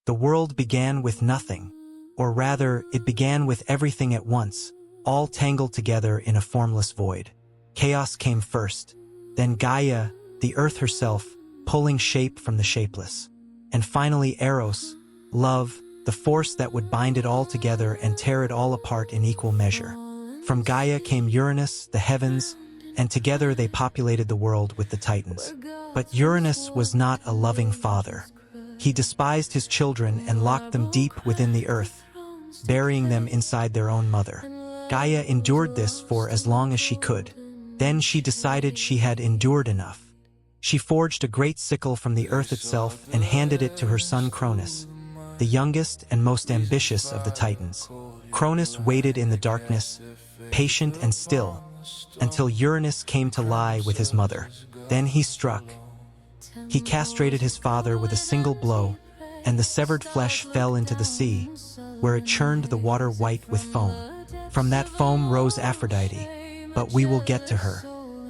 The world began with nothing, or rather, it began with everything at once, all tangled together in a formless void. Chaos came first, then Gaia, the earth herself, pulling shape from the shapeless. And finally Eros, love, the force that would bind it all together and tear it all apart in equal measure. From Gaia came Uranus, the heavens, and together they populated the world with the Titans. But Uranus was not a loving father. He despised his children and locked them deep within the earth, burying them inside their own mother. Gaia endured this for as long as she could. Then she decided she had endured enough. She forged a great sickle from the earth itself and handed it to her son Cronus, the youngest and most ambitious of the Titans. Cronus waited in the darkness, patient and still, until Uranus came to lie with his mother. Then he struck. He castrated his father with a single blow, and the severed flesh fell into the sea, where it churned the water white with foam. From that foam rose Aphrodite, but we will get to her.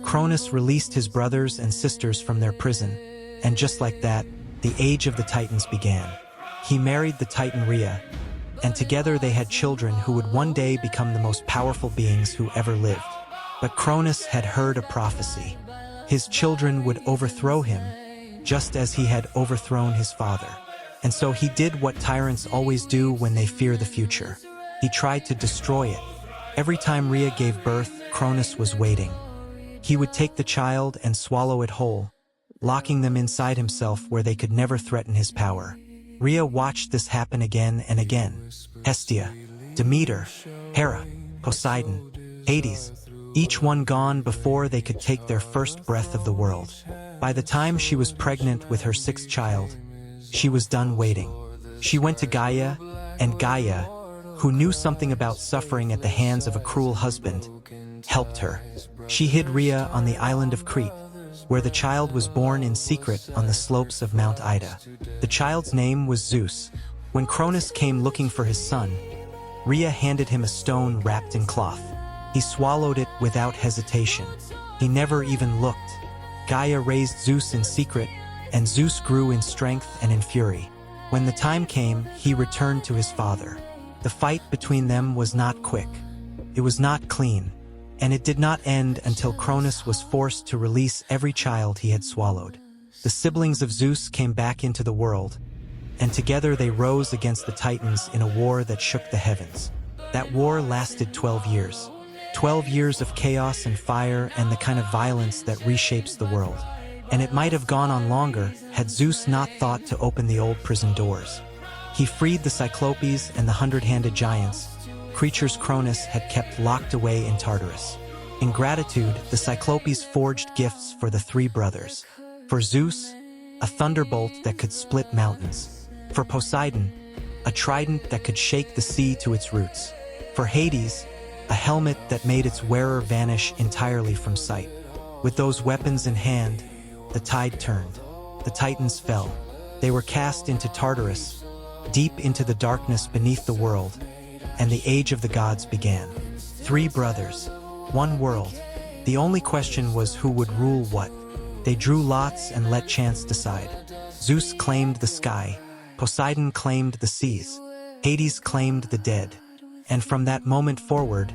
Cronus released his brothers and sisters from their prison, and just like that, the age of the Titans began. He married the Titan Rhea, and together they had children who would one day become the most powerful beings who ever lived. But Cronus had heard a prophecy. His children would overthrow him, just as he had overthrown his father. And so he did what tyrants always do when they fear the future. He tried to destroy it. Every time Rhea gave birth, Cronus was waiting. He would take the child and swallow it whole, locking them inside himself where they could never threaten his power. Rhea watched this happen again and again. Hestia, Demeter, Hera, Poseidon, Hades, each one gone before they could take their first breath of the world. By the time she was pregnant with her sixth child, she was done waiting. She went to Gaia, and Gaia, who knew something about suffering at the hands of a cruel husband, helped her. She hid Rhea on the island of Crete, where the child was born in secret on the slopes of Mount Ida. The child's name was Zeus. When Cronus came looking for his son, Rhea handed him a stone wrapped in cloth. He swallowed it without hesitation. He never even looked. Gaia raised Zeus in secret, and Zeus grew in strength and in fury. When the time came, he returned to his father. The fight between them was not quick. It was not clean, and it did not end until Cronus was forced to release every child he had swallowed. The siblings of Zeus came back into the world, and together they rose against the Titans in a war that shook the heavens. That war lasted 12 years. 12 years of chaos and fire and the kind of violence that reshapes the world. And it might have gone on longer had Zeus not thought to open the old prison doors. He freed the Cyclopes and the hundred-handed giants, creatures Cronus had kept locked away in Tartarus. In gratitude, the Cyclopes forged gifts for the three brothers. For Zeus, a thunderbolt that could split mountains. For Poseidon, a trident that could shake the sea to its roots. For Hades, a helmet that made its wearer vanish entirely from sight. With those weapons in hand, the tide turned. The Titans fell. They were cast into Tartarus, deep into the darkness beneath the world, and the age of the gods began. Three brothers, one world. The only question was who would rule what. They drew lots and let chance decide. Zeus claimed the sky, Poseidon claimed the seas, Hades claimed the dead. And from that moment forward,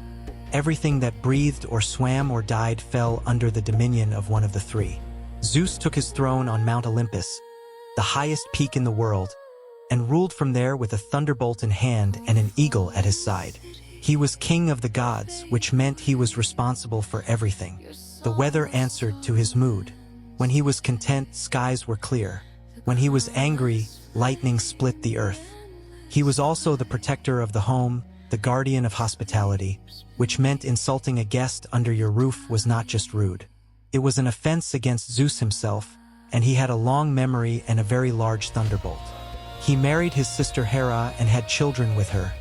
everything that breathed or swam or died fell under the dominion of one of the three. Zeus took his throne on Mount Olympus, the highest peak in the world, and ruled from there with a thunderbolt in hand and an eagle at his side. He was king of the gods, which meant he was responsible for everything. The weather answered to his mood. When he was content, skies were clear. When he was angry, lightning split the earth. He was also the protector of the home, the guardian of hospitality, which meant insulting a guest under your roof was not just rude. It was an offense against Zeus himself, and he had a long memory and a very large thunderbolt. He married his sister Hera and had children with her,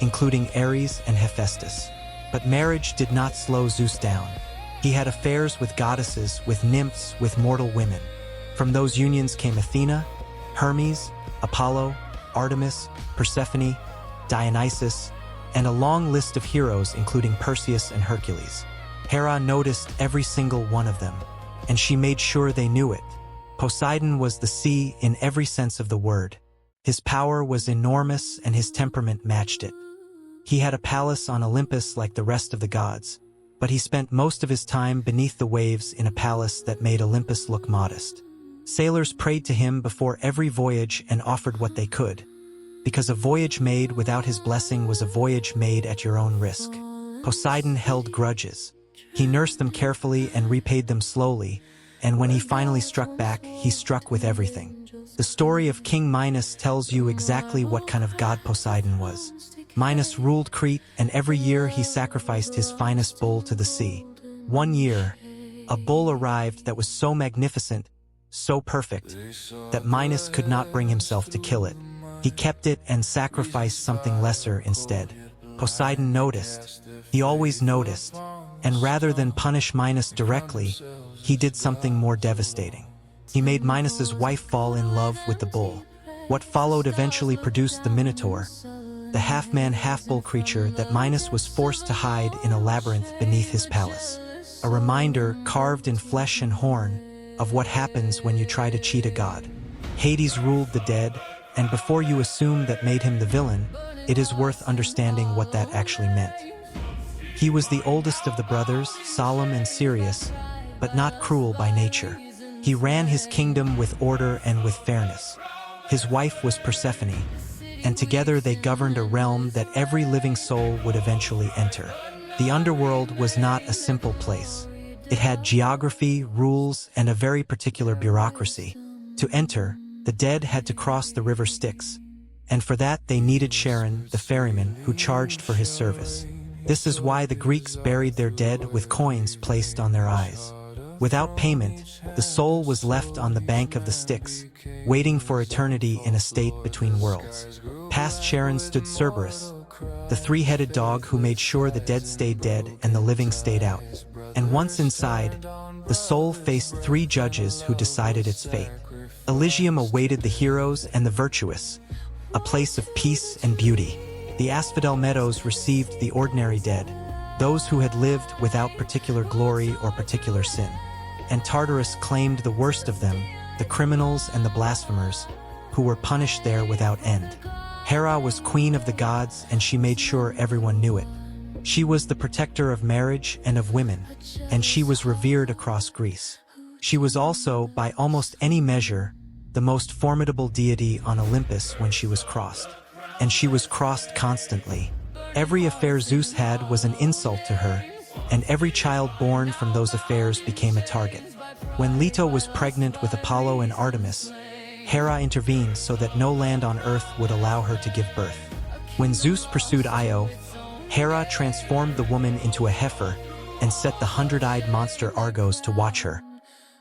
including Ares and Hephaestus. But marriage did not slow Zeus down. He had affairs with goddesses, with nymphs, with mortal women. From those unions came Athena, Hermes, Apollo, Artemis, Persephone, Dionysus, and a long list of heroes including Perseus and Hercules. Hera noticed every single one of them, and she made sure they knew it. Poseidon was the sea in every sense of the word. His power was enormous and his temperament matched it. He had a palace on Olympus like the rest of the gods, but he spent most of his time beneath the waves in a palace that made Olympus look modest. Sailors prayed to him before every voyage and offered what they could, because a voyage made without his blessing was a voyage made at your own risk. Poseidon held grudges. He nursed them carefully and repaid them slowly, and when he finally struck back, he struck with everything. The story of King Minos tells you exactly what kind of god Poseidon was. Minos ruled Crete, and every year he sacrificed his finest bull to the sea. One year, a bull arrived that was so magnificent, so perfect, that Minos could not bring himself to kill it. He kept it and sacrificed something lesser instead. Poseidon noticed. He always noticed. And rather than punish Minos directly, he did something more devastating. He made Minos's wife fall in love with the bull. What followed eventually produced the Minotaur, the half-man, half-bull creature that Minos was forced to hide in a labyrinth beneath his palace. A reminder, carved in flesh and horn, of what happens when you try to cheat a god. Hades ruled the dead, and before you assume that made him the villain, it is worth understanding what that actually meant. He was the oldest of the brothers, solemn and serious, but not cruel by nature. He ran his kingdom with order and with fairness. His wife was Persephone, and together they governed a realm that every living soul would eventually enter. The Underworld was not a simple place. It had geography, rules, and a very particular bureaucracy. To enter, the dead had to cross the river Styx, and for that they needed Charon, the ferryman, who charged for his service. This is why the Greeks buried their dead with coins placed on their eyes. Without payment, the soul was left on the bank of the Styx, waiting for eternity in a state between worlds. Past Charon stood Cerberus, the three-headed dog who made sure the dead stayed dead and the living stayed out. And once inside, the soul faced three judges who decided its fate. Elysium awaited the heroes and the virtuous, a place of peace and beauty. The asphodel meadows received the ordinary dead, those who had lived without particular glory or particular sin. And Tartarus claimed the worst of them, the criminals and the blasphemers, who were punished there without end. Hera was queen of the gods, and she made sure everyone knew it. She was the protector of marriage and of women, and she was revered across Greece. She was also, by almost any measure, the most formidable deity on Olympus when she was crossed. And she was crossed constantly. Every affair Zeus had was an insult to her, and every child born from those affairs became a target. When Leto was pregnant with Apollo and Artemis, Hera intervened so that no land on earth would allow her to give birth. When Zeus pursued Io, Hera transformed the woman into a heifer and set the hundred-eyed monster Argos to watch her,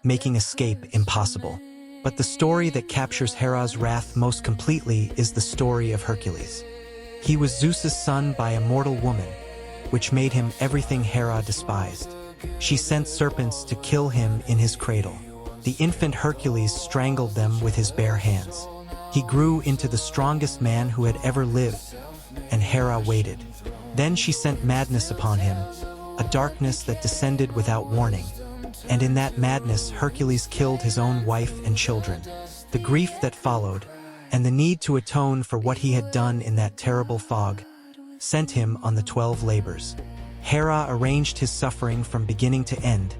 making escape impossible. But the story that captures Hera's wrath most completely is the story of Hercules. He was Zeus's son by a mortal woman, which made him everything Hera despised. She sent serpents to kill him in his cradle. The infant Hercules strangled them with his bare hands. He grew into the strongest man who had ever lived, and Hera waited. Then she sent madness upon him, a darkness that descended without warning. And in that madness, Hercules killed his own wife and children. The grief that followed, and the need to atone for what he had done in that terrible fog, sent him on the 12 labors. Hera arranged his suffering from beginning to end,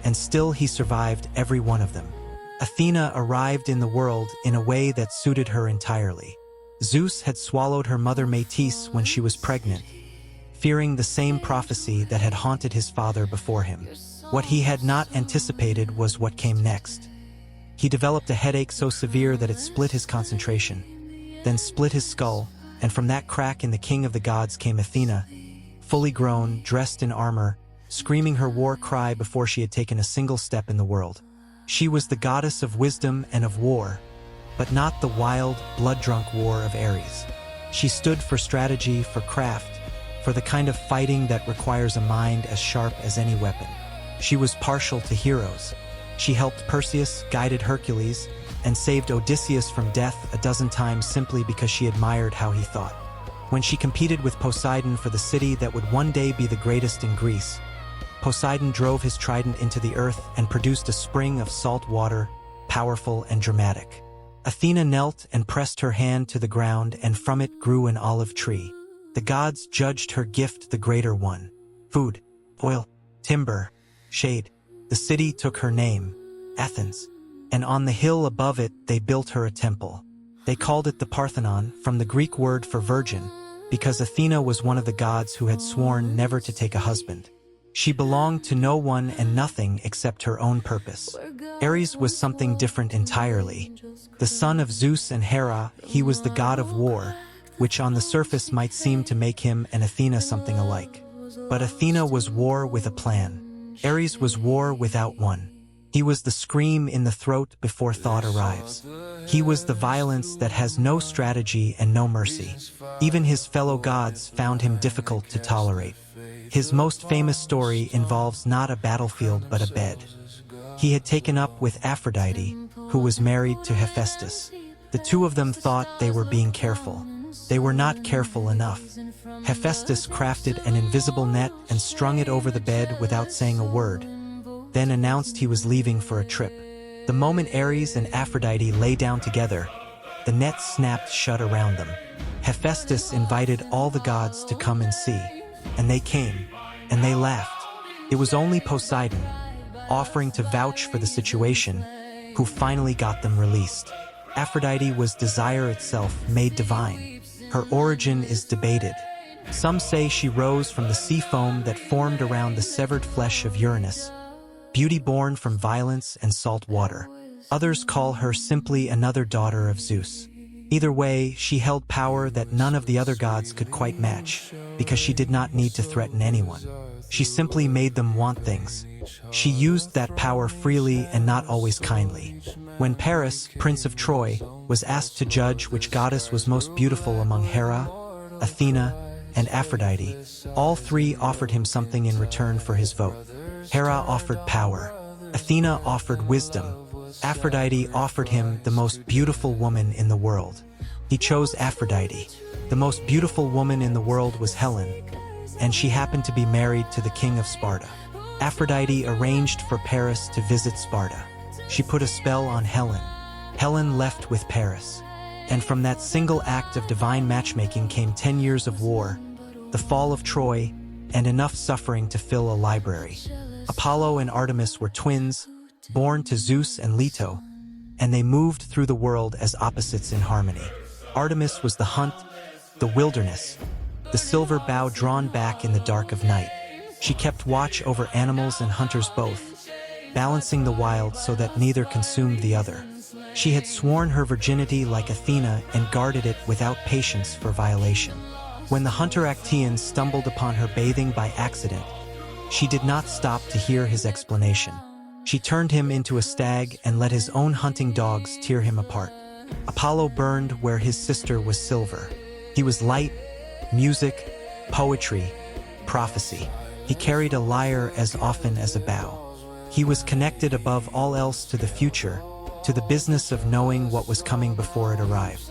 and still he survived every one of them. Athena arrived in the world in a way that suited her entirely. Zeus had swallowed her mother Metis when she was pregnant, fearing the same prophecy that had haunted his father before him. What he had not anticipated was what came next. He developed a headache so severe that it split his concentration, then split his skull, and from that crack in the king of the gods came Athena, fully grown, dressed in armor, screaming her war cry before she had taken a single step in the world. She was the goddess of wisdom and of war, but not the wild, blood-drunk war of Ares. She stood for strategy, for craft, for the kind of fighting that requires a mind as sharp as any weapon. She was partial to heroes. She helped Perseus, guided Hercules, and saved Odysseus from death a dozen times simply because she admired how he thought. When she competed with Poseidon for the city that would one day be the greatest in Greece, Poseidon drove his trident into the earth and produced a spring of salt water, powerful and dramatic. Athena knelt and pressed her hand to the ground, and from it grew an olive tree. The gods judged her gift the greater one: food, oil, timber, shade. The city took her name, Athens, and on the hill above it they built her a temple. They called it the Parthenon, from the Greek word for virgin, because Athena was one of the gods who had sworn never to take a husband. She belonged to no one and nothing except her own purpose. Ares was something different entirely. The son of Zeus and Hera, he was the god of war, which on the surface might seem to make him and Athena something alike. But Athena was war with a plan. Ares was war without one. He was the scream in the throat before thought arrives. He was the violence that has no strategy and no mercy. Even his fellow gods found him difficult to tolerate. His most famous story involves not a battlefield but a bed. He had taken up with Aphrodite, who was married to Hephaestus. The two of them thought they were being careful. They were not careful enough. Hephaestus crafted an invisible net and strung it over the bed without saying a word, then announced he was leaving for a trip. The moment Ares and Aphrodite lay down together, the net snapped shut around them. Hephaestus invited all the gods to come and see, and they came, and they laughed. It was only Poseidon, offering to vouch for the situation, who finally got them released. Aphrodite was desire itself made divine. Her origin is debated. Some say she rose from the sea foam that formed around the severed flesh of Uranus, beauty born from violence and salt water. Others call her simply another daughter of Zeus. Either way, she held power that none of the other gods could quite match, because she did not need to threaten anyone. She simply made them want things. She used that power freely and not always kindly. When Paris, Prince of Troy, was asked to judge which goddess was most beautiful among Hera, Athena, and Aphrodite, all three offered him something in return for his vote. Hera offered power. Athena offered wisdom. Aphrodite offered him the most beautiful woman in the world. He chose Aphrodite. The most beautiful woman in the world was Helen, and she happened to be married to the king of Sparta. Aphrodite arranged for Paris to visit Sparta. She put a spell on Helen. Helen left with Paris. And from that single act of divine matchmaking came 10 years of war, the fall of Troy, and enough suffering to fill a library. Apollo and Artemis were twins, born to Zeus and Leto, and they moved through the world as opposites in harmony. Artemis was the hunt, the wilderness, the silver bow drawn back in the dark of night. She kept watch over animals and hunters both, balancing the wild so that neither consumed the other. She had sworn her virginity like Athena and guarded it without patience for violation. When the hunter Actaeon stumbled upon her bathing by accident, she did not stop to hear his explanation. She turned him into a stag and let his own hunting dogs tear him apart. Apollo burned where his sister was silver. He was light, music, poetry, prophecy. He carried a lyre as often as a bow. He was connected above all else to the future, to the business of knowing what was coming before it arrived.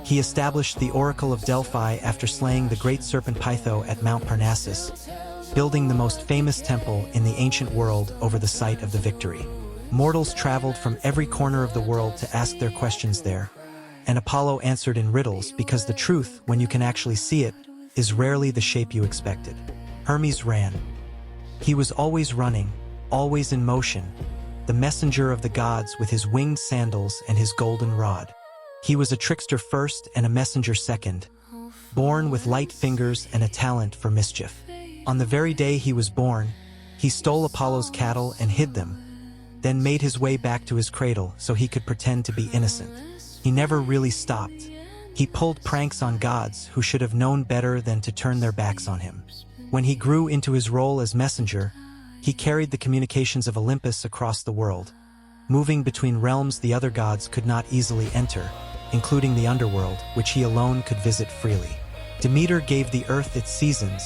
He established the Oracle of Delphi after slaying the great serpent Pytho at Mount Parnassus, building the most famous temple in the ancient world over the site of the victory. Mortals traveled from every corner of the world to ask their questions there, and Apollo answered in riddles because the truth, when you can actually see it, is rarely the shape you expected. Hermes ran. He was always running, always in motion, the messenger of the gods with his winged sandals and his golden rod. He was a trickster first and a messenger second, born with light fingers and a talent for mischief. On the very day he was born, he stole Apollo's cattle and hid them, then made his way back to his cradle so he could pretend to be innocent. He never really stopped. He pulled pranks on gods who should have known better than to turn their backs on him. When he grew into his role as messenger, he carried the communications of Olympus across the world, moving between realms the other gods could not easily enter, including the Underworld, which he alone could visit freely. Demeter gave the earth its seasons,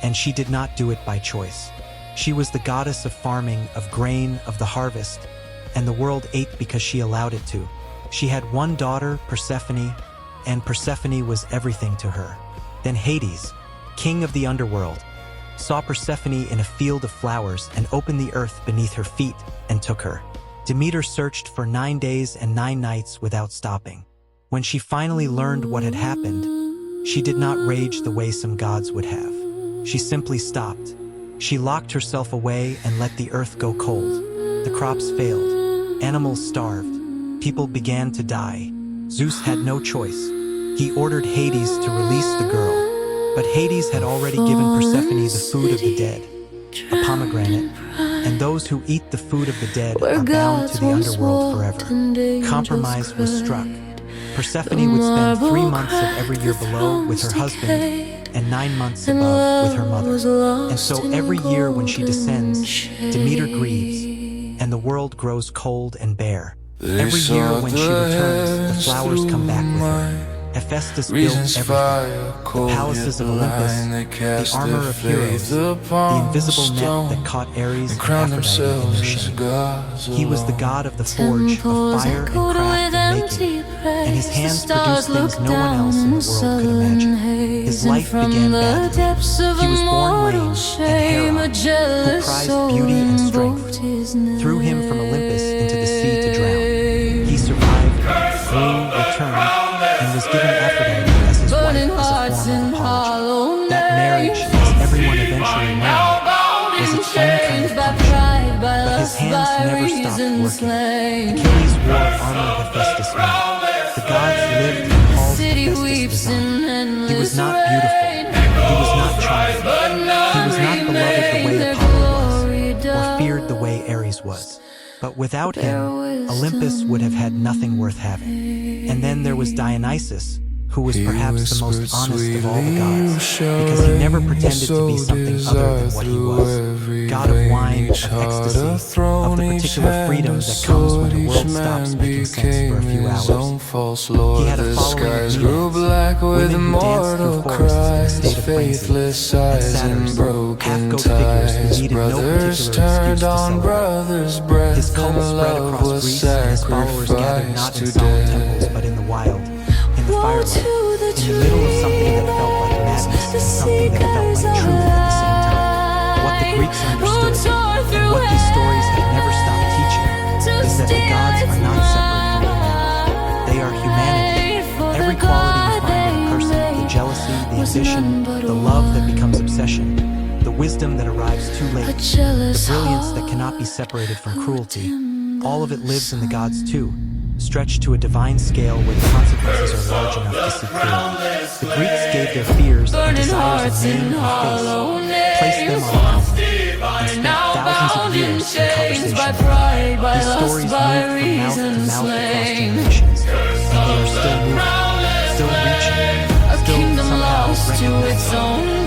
and she did not do it by choice. She was the goddess of farming, of grain, of the harvest, and the world ate because she allowed it to. She had one daughter, Persephone, and Persephone was everything to her. Then Hades, king of the Underworld, saw Persephone in a field of flowers and opened the earth beneath her feet and took her. Demeter searched for 9 days and 9 nights without stopping. When she finally learned what had happened, she did not rage the way some gods would have. She simply stopped. She locked herself away and let the earth go cold. The crops failed. Animals starved. People began to die. Zeus had no choice. He ordered Hades to release the girl. But Hades had already given Persephone the food of the dead, a pomegranate, and those who eat the food of the dead are bound to the underworld forever. Compromise was struck. Persephone would spend 3 months of every year below with her husband and 9 months above with her mother. And so every year when she descends, Demeter grieves, and the world grows cold and bare. Every year when she returns, the flowers come back with her. Hephaestus built everything: the palaces of Olympus, the armor of heroes, the invisible net that caught Ares and Aphrodite in their shame. He was the god of the forge, of fire and craft and making, and his hands produced things no one else in the world could imagine. His life began badly. He was born lame, and Hera, who prized beauty and strength, threw him from Olympus into the sea to drown. He survived, grew, returned, and was given Aphrodite as his wife as a form of apology. That marriage, as everyone eventually learned, was its own kind of punishment, but his hands never stopped working. Achilles wore armor Hephaestus made. The gods lived in halls Hephaestus designed. He was not beautiful. He was not charming. He was not beloved the way Apollo was, or feared the way Ares was. But without him, Olympus would have had nothing worth having. And then there was Dionysus, who was perhaps the most honest of all the gods, because he never pretended to be something other than what he was. God of wine, of ecstasy, of the particular freedom that comes when the world stops making sense for a few hours. He had a following of Medes, women who danced through forests in a state of frenzy, and satyrs, half-goat figures who needed no particular excuse to celebrate. His cult spread across Greece, and his followers gathered not in solemn temples but in the wild, in the firelight, in the middle of something that felt like madness and something that felt like truth at the same time. What the Greeks understood, and what these stories have never stopped teaching, is that the gods are not separate from humanity. They are humanity. Every quality you find in a person, the jealousy, the ambition, the love that becomes obsession, the wisdom that arrives too late, the brilliance that cannot be separated from cruelty, all of it lives in the gods too, stretched to a divine scale where the consequences are large enough to see clearly. The Greeks gave their fears and desires a name and face, placed them on a mountain, and spent thousands of years in conversation. These stories moved from mouth to mouth across generations, and they are still moving, still reaching, still somehow recognizing.